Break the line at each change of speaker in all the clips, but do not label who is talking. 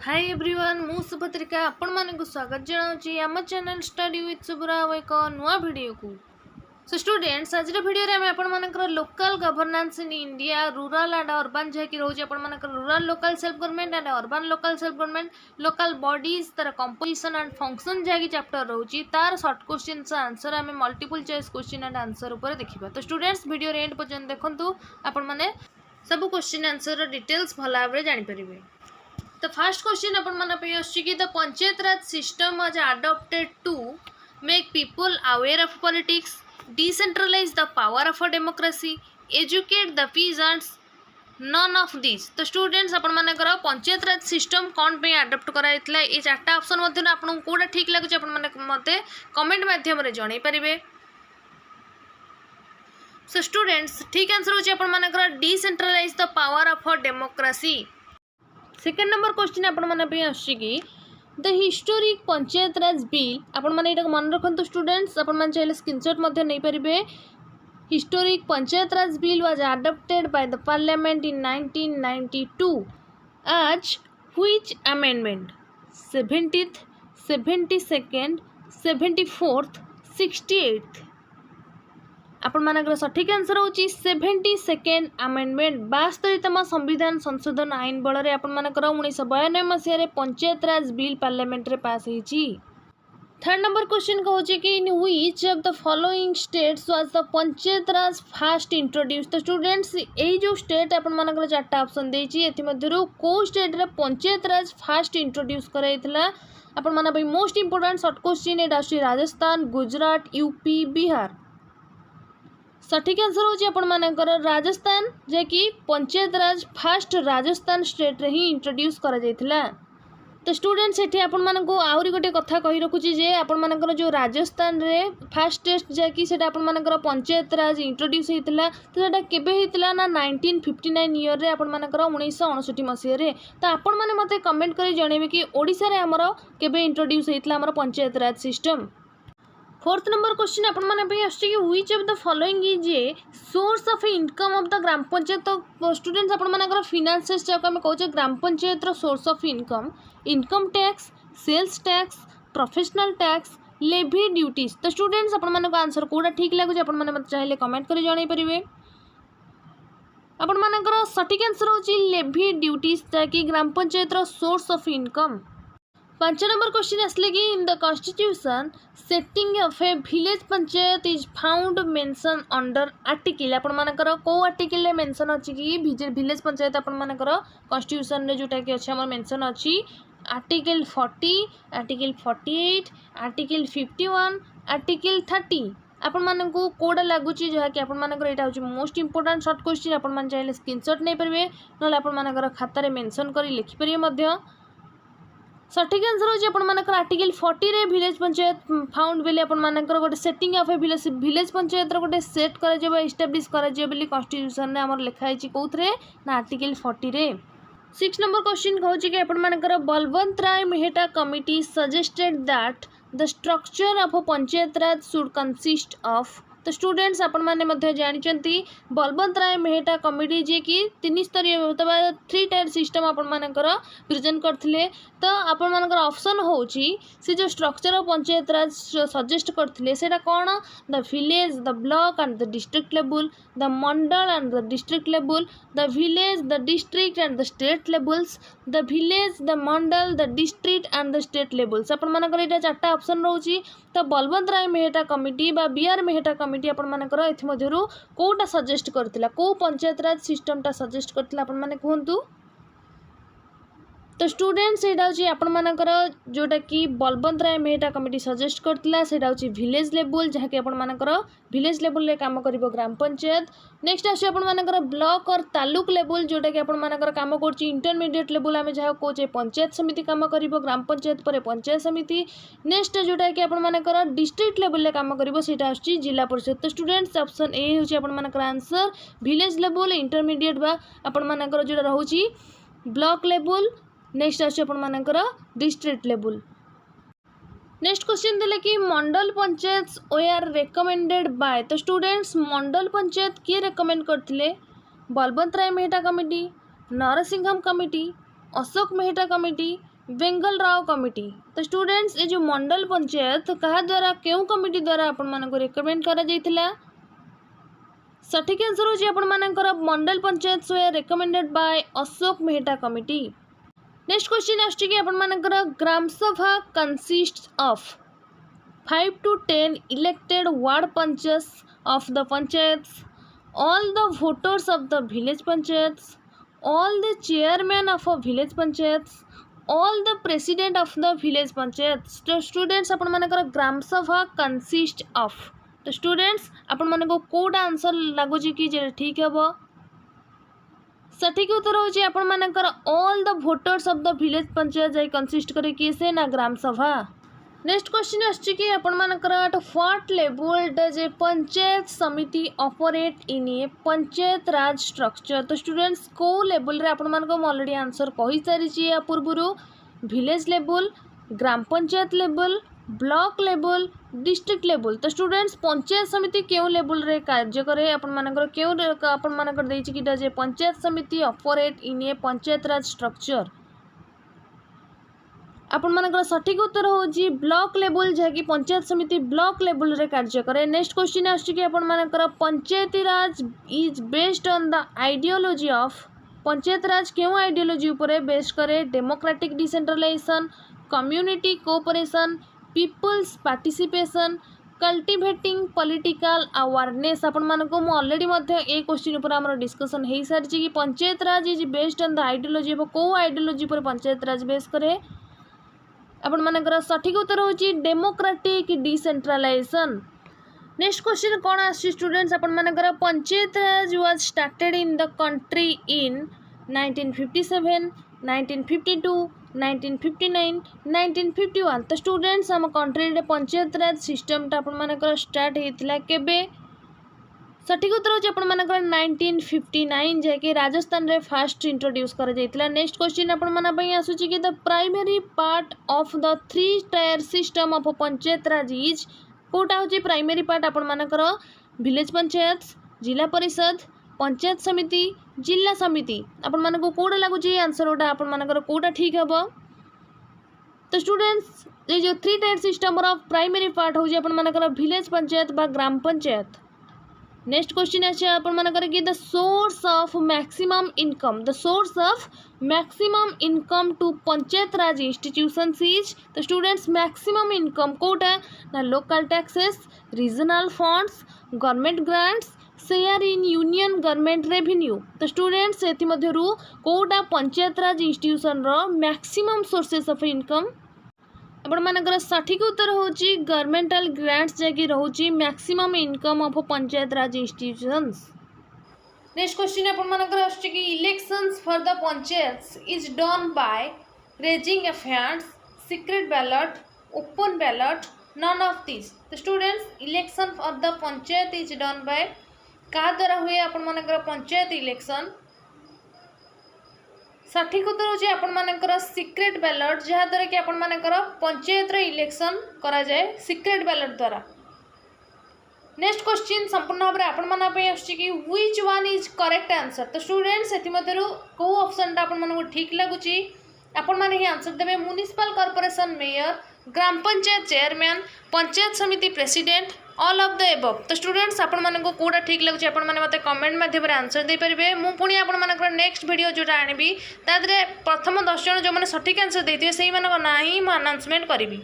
Hi everyone मु सुभद्रिका आपण मानक स्वागत जनाऊँगी आम चैनल स्टडी विथ सुब्रा एक नुआ वीडियो को। सो स्टूडेंट्स आज वीडियो रे आम आपण मानकर local governance in India rural and urban जहाँकि रोज आपण मानकर rural local self government and urban local self government local bodies तार कंपोजिशन एंड फंक्शन जहाँकि चैप्टर रोची तार शॉर्ट क्वेश्चन आंसर आम multiple choice question and answer उपर देखा। तो स्टूडेंट्स वीडियो एंड पर्यंत देखु आपण मैंने सब क्वेश्चन आंसर डिटेल्स भल भाव में जानीपर। The first question अपन मन पे आछि कि the panchayat Raj system was adopted to make people aware of politics, decentralize the power of a democracy, educate the peasants, none of these। तो स्टूडेंट्स अपन मन कर पंचायत राज सिस्टम कौन पे अडॉप्ट कराइतला ए चारटा ऑप्शन मध्य आपन कोडा ठीक लागुछ अपन मन मते कमेंट माध्यम रे जणाई परिबे। सो स्टूडेंट्स ठीक आंसर होछि अपन मन कर decentralise the power of a democracy. Second number question आपण मन पे आछि कि the historic panchayat raj bill आपण मन एटा मन रखंतु स्टूडेंट्स आपण मन चाहे स्क्रीनशॉट मध्ये नै परिबे। Historic panchayat raj bill was adopted by the parliament in 1992 आज which amendment 70th 72nd 74th 68th आपण मानकर सठिक आंसर होची 72nd अमेंडमेंट 72तम संविधान संशोधन आईन बल रे आपण मानकर 1992 मसीह रे पंचायत राज बिल पार्लियामेंट रे पास होईची। थर्ड नंबर क्वेश्चन कहूची कि in which of the following states was the panchayat Raj first introduce. तो स्टूडेंट्स एई जो स्टेट आपण मानकर चारटा ऑप्शन देची एथि मध्यरु को स्टेट रे पंचायत राज फर्स्ट इंट्रोड्यूस कराइतला आपण माने भाई मोस्ट इंपोर्टेंट शॉर्ट क्वेश्चन एटा अछि राजस्थान गुजरात यूपी बिहार। सठिक आंसर होची आपण मानकर राजस्थान जे कि पंचायत राज फर्स्ट राजस्थान स्टेट रे ही इंट्रोड्यूस करा जायतिला। तो स्टूडेंट्स एठी आपण मानको आउरी गोटे कथा कहि रखुची जे आपण मानकर जो राजस्थान रे फर्स्ट टेस्ट जे कि सेटा आपण मानकर पंचायत राज इंट्रोड्यूस हेतिला। तो सेटा केबे हेतिला ना 1959 ईयर रे आपण मानकर 1959 मसिया रे। तो आपण माने मते कमेंट करी जणेबे कि ओडिसा रे हमरो केबे इंट्रोड्यूस हेतिला हमरो panchayat raj system. Fourth number question आपण माने पे आछि कि which of the following is a source of income of the gram panchayat. तो स्टूडेंट्स आपण मानकर फाइनेंसेस जे हम कहूचे ग्राम पंचायत रो source of income income tax sales tax professional tax levy duties. तो स्टूडेंट्स आपण मानको आंसर कोडा ठीक लागुचे आपण माने मते चाहिले कमेंट करी जणाई परिबे। आपण मानकर सटीक आंसर होची लेवी ड्यूटीज ताकि ग्राम पंचायत रो source of income. 5 number question आसले कि in the constitution setting of a village panchayat is found mention under article. आपण मानकर को आर्टिकल रे मेंशन अछि कि विलेज पंचायत आपण मानकर कॉन्स्टिट्यूशन रे जोटा कि अछि हमर मेंशन अछि आर्टिकल 40 आर्टिकल 48 आर्टिकल 51 आर्टिकल 30। आपण मानकु कोडा लागुची जहा कि आपण मानकर एटा होची मोस्ट इंपोर्टेंट शॉर्ट क्वेश्चन आपण मान चाहिले स्क्रीनशॉट नै परबे नले आपण मानकर खाता रे मेंशन करी लिखि परिबे मध्य। सठिक आंसर होची आपण मानकर आर्टिकल 40 रे विलेज पंचायत फाउंड बेले आपण मानकर गोटे setting of a village panchayat रो गोटे सेट करा जेबा एस्टैब्लिश करा जे बेली कॉन्स्टिट्यूशन रे हमर लिखा हिची कोथरे ना आर्टिकल 40 रे। 6 नंबर क्वेश्चन कहूची कि आपण मानकर Balwant Rai Mehta committee suggested that the structure of a panchayat raj should consist of. तो स्टूडेंट्स आपण माने मध्य जानिचंती बलवंत राय मेहता कमिटी जे कि 3 स्तरीय अथवा 3 टायर सिस्टम आपण मानकर प्रेजेंट करथिले। तो आपण मानकर ऑप्शन होची से जो structure of panchayat raj suggest करथिले सेटा कोन the village the block and the district level the mandal and the district level the village the district and the state levels the village the mandal the district and the state levels. आपण मानकर एटा चारटा option रहउची। तो Balwant Rai Mehta committee बा B R Mehta committee आपण मानकर एथि मध्यरु कोटा सजेस्ट करथिला को पंचायत राज सिस्टम टा सजेस्ट करथिला आपण माने कहंतु। तो स्टूडेंट्स एटा होची आपण मानकर जोटा कि बलवंत राय मेहता कमिटी सजेस्ट करथिला सेटा होची विलेज लेवल जहा कि आपण मानकर विलेज लेवल रे काम करिवो ग्राम पंचायत। नेक्स्ट आसी आपण मानकर ब्लॉक और तालुक लेवल जोटा कि आपण मानकर काम करची इंटरमीडिएट लेवल आमे जहा कोचे पंचायत समिति काम करिवो ग्राम पंचायत पर पंचायत समिति। नेक्स्ट जोटा कि आपण मानकर डिस्ट्रिक्ट लेवल रे काम करिवो सेटा आसी जिला परिषद। तो स्टूडेंट्स ऑप्शन ए होची आपण मानकर आंसर विलेज लेवल इंटरमीडिएट बा आपण मानकर जोटा रहउची ब्लॉक लेवल। नेक्स्ट आसी आपण मानकर डिस्ट्रिक्ट लेवल। नेक्स्ट क्वेश्चन दिले कि mandal panchayat were recommended by. तो स्टूडेंट्स मंडल पंचायत किए रेकमेंड करथिले Balwant Rai Mehta committee Narasimham committee Ashok Mehta committee Vengal Rao committee. तो स्टूडेंट्स ये जो मंडल पंचायत कहा द्वारा क्यों कमिटी द्वारा आपण मानको रिकमेंड करा जायतिला? सठिक आंसर होची आपण मानकर mandal panchayat were recommended by Ashok Mehta committee. Next question आछी कि आपण मानकर gram sabha consist of 5 to 10 elected ward panchayats of the panchayats, all the voters of the village panchayats, all the chairman of a village panchayats, all the president of the village panchayats। तो students आपण मानकर gram sabha consist of. तो students आपण मानको कोडा answer लागुची कि जे ठीक हेबो? सठिक उत्तर होची आपण मानकर all the voters of the village panchayat जाई कंसिस्ट करे कि से ना ग्राम सभा। नेक्स्ट क्वेश्चन आछी कि आपण मानकर at what level does a panchayat samiti operate in a panchayat raj structure. तो स्टूडेंट्स को लेवल रे आपण मानको ऑलरेडी आंसर कहि सारी छी या पूर्वरु village level, gram panchayat level, block level, district level. तो स्टूडेंट्स पंचायत समिति केउ लेवल रे कार्य करे आपण मानकर केउ आपण मानकर देछि कि does a panchayat samiti operate in a panchayat raj structure. आपण मानकर सठिक उत्तर होची ब्लॉक लेवल जहाँकि पंचायत समिति ब्लॉक लेवल रे कार्य करे। नेक्स्ट क्वेश्चन आछी कि आपण मानकर panchayati raj is based on the ideology of. Panchayat raj क्यों आइडियोलॉजी ऊपर बेस्ड करे? Democratic decentralisation, community cooperation, people's participation, cultivating political awareness. आपण मानको मु ऑलरेडी मध्ये ए क्वेश्चन ऊपर हमर डिस्कशन हेई सारी कि panchayat raj is based on the ideology of को आइडियोलॉजी ऊपर पंचायत राज बेस करे। आपण मानकर सठिक उत्तर होची डेमोक्रेटिक डिसेंट्रलाइजेशन। नेक्स्ट क्वेश्चन कौन आछि स्टूडेंट्स आपण मानकर panchayat raj was started in the country in 1957, 1952, 1959, 1951। तो स्टूडेंट्स हम कंट्री रे पंचायत राज सिस्टम ता आपण मानकर स्टार्ट हेतिला केबे? सठिक उत्तर होची आपण मानकर 1959 जैके राजस्थान रे फर्स्ट इंट्रोड्यूस करा जायतिला। नेक्स्ट क्वेश्चन आपण माना पई आसुची कि the primary part of the 3 tier system of panchayat raj is. कोटा होची प्राइमरी पार्ट आपण मानकर विलेज पंचायत, जिला परिषद, पंचायत समिति, जिला समिति। आपण मानको कोडा लागुची आंसर ओटा आपण मानकर कोडा ठीक हेबो? तो स्टूडेंट्स ये जो 3 tier system of primary part होची आपण मानकर विलेज पंचायत बा ग्राम पंचायत। नेक्स्ट क्वेश्चन अच्छे अपन मन करें कि the source of maximum income, the source of maximum income to panchayat raj institutions is. तो स्टूडेंट्स मैक्सिमम इनकम कोटा ना local taxes, regional funds, government grants, share in union government revenue. तो स्टूडेंट्स एथि मध्यरु कोटा पंचायत राज इंस्टीट्यूशन रो मैक्सिमम सोर्सेस ऑफ इनकम। आपण मानकर सठिक उत्तर होची गवर्नमेंटल ग्रांट्स जैकी रहउची maximum income of panchayat raj institutions. Next question आपण मानकर आछी कि elections for the panchayats is done by raising of hands, secret ballot, open ballot, none of this. तो students election for the panchayat is done by का द्वारा हुए आपण मानकर पंचायत इलेक्शन। सठिक उत्तर होची आपण मानकर सीक्रेट बैलेट जहाँ द्वारा कि आपण मानकर पंचायत रे इलेक्शन करा जाए सीक्रेट बैलेट द्वारा। नेक्स्ट क्वेश्चन संपूर्ण भाव में आपण माना पे आछी कि which one is correct answer. तो स्टूडेंट्स एथि मध्यरु को ऑप्शन टा आपण मानकु ठीक लागुची आपण माने ही आंसर देबे म्युनिसिपल कॉर्पोरेशन मेयर, ग्राम पंचायत चेयरमैन, पंचायत समिति president, all of the above. तो स्टूडेंट्स आपण मानकु कोडा ठीक लागुची आपण माने मते कमेंट माध्यम रे आंसर दे परिबे। मु पुणी आपण मानकर नेक्स्ट वीडियो जोटा आनिबी तादरे प्रथम 10 जन जो माने सठिक आंसर देथिबे सेही मानक ना ही म अनाउंसमेंट करिबी।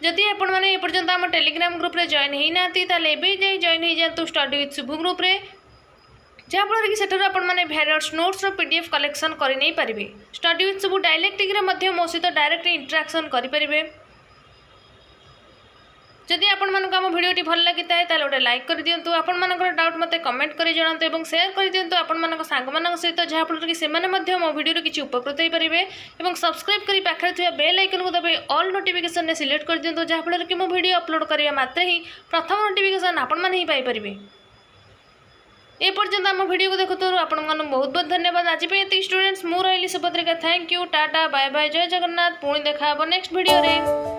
जदि आपण माने ए पर्यंत हम टेलीग्राम ग्रुप रे जॉइन हेई नाती ताले एबे जे जॉइन हेई जातु स्टडी विथ शुभ ग्रुप रे जहाँ फल कि सेठर आपण माने भेरियस नोट्स रो पीडीएफ कलेक्शन करि नै परिबे। स्टडी विथ शुभ डायलेक्टिक रे मध्ये मो सहित डायरेक्ट इंटरेक्शन करि परिबे। जदि आपण मानक हम वीडियोटी भल लगी थाए ताले ओटे लाइक कर दियंतु, आपण मानकर डाउट मते कमेंट करि जणांतु एवं शेयर कर दियंतु आपण मानक सांग मानक सहित जहाँ फल कि सेमाने मध्ये मो वीडियो किछि उपकृत होई परिबे एवं सब्सक्राइब करि पाखरे थिया बेल आइकन को दबाई ऑल नोटिफिकेशन ने सिलेक्ट कर दियंतु जहाँ फल कि मो वीडियो अपलोड करिया मात्रे ही प्रथम नोटिफिकेशन आपण माने ही पाई परिबे। ए पर्यंत आम वीडियो को देखुथारु आपण बहुत बहुत धन्यवाद। आज पे स्टूडेंट्स मु रहिली Subhadrika, thank you, tata, bye bye, जय जगन्नाथ। पुणी देखा नेक्स्ट वीडियो रे।